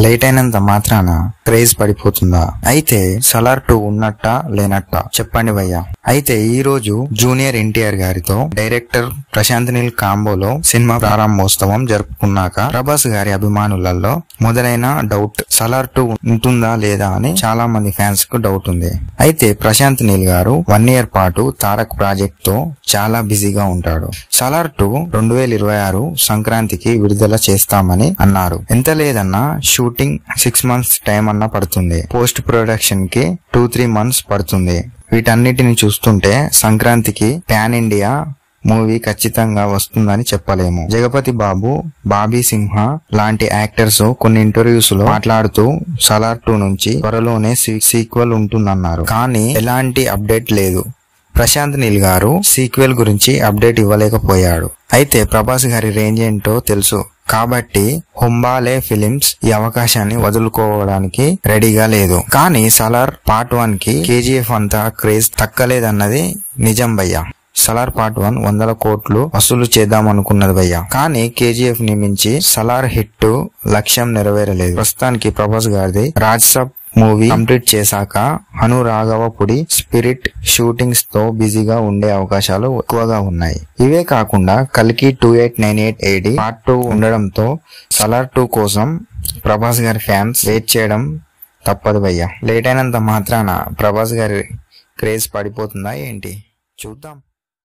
Late అయినంత మాత్రాన craze పడిపోతుందా? అయితే సలార్ 2 ఉన్నట్టా లేనట్టా చెప్పండి భయ్యా. అయితే ఈ రోజు జూనియర్ ఎన్టీఆర్ గారితో డైరెక్టర్ ప్రశాంత్ నీల్ కాంబోలో సినిమా ప్రారంభోత్సవం జరుపుకున్నాక ప్రభాస్ గారి అభిమానులలో మొదలైన డౌట్ సలార్ 2 ఉంటుందా లేదా అని చాలా మంది ఫ్యాన్స్ కు డౌట్ ఉంది. అయితే ప్రశాంత్ నీల్ గారు 1 year పాటు తారక్ ప్రాజెక్ట్ తో చాలా బిజీగా ఉంటాడు. సలార్ 2 2026 సంక్రాంతికి విడుదల చేస్తామని అన్నారు. ఎంత లేదన్నా షూటింగ్ 6 months టైం అన్నా పడుతుంది. పోస్ట్ ప్రొడక్షన్ కి 2-3 months పడుతుంది. వీటన్నిటిని చూస్తుంటే సంక్రాంతికి పాన్ ఇండియా మూవీ ఖచ్చితంగా వస్తుందని చెప్పలేము. జగపతి బాబు, బాబీ సింహ లాంటి యాక్టర్స్ కొన్ని ఇంటర్వ్యూస్ లో మాట్లాడుతూ సలార్ 2 నుంచి త్వరలోనే సీక్వెల్ ఉంటుందన్నారు. కానీ ఎలాంటి అప్డేట్ లేదు. ప్రశాంత్ నీల్ గారు సీక్వెల్ గురించి అప్డేట్ ఇవ్వలేకపోయాడు. అయితే ప్రభాస్ గారి రేంజ్ ఏంటో తెలుసు కాబట్టి హుంబాలే ఫిలిమ్స్ ఈ అవకాశాన్ని వదులుకోవడానికి రెడీగా లేదు. కానీ సలార్ పార్ట్ 1 కి కేజీఎఫ్ అంతా క్రేజ్ తక్కలేదన్నది నిజం భయ్యా. సలార్ పార్ట్ 1 100 కోట్లు వసూలు చేద్దామనుకున్నది భయ్యా. కానీ కేజీఎఫ్ ని మించి సలార్ హిట్ లక్ష్యం నెరవేరలేదు. ప్రస్తుతానికి ప్రభాస్ గారిది రాజ్సబ్ మూవీ కంప్లీట్ చేశాక అనురాఘవపుడి స్పిరిట్ షూటింగ్స్ తో బిజీగా ఉండే అవకాశాలు ఎక్కువగా ఉన్నాయి. ఇవే కాకుండా కల్కి 2898 AD పార్ట్ 2 ఉండడంతో సలార్ 2 కోసం ప్రభాస్ గారి ఫ్యాన్స్ వెయిట్ చేయడం తప్పదు భయ్యా. లేట్ అయినంత మాత్రాన ప్రభాస్ గారి క్రేజ్ పడిపోతుందా ఏంటి? చూద్దాం.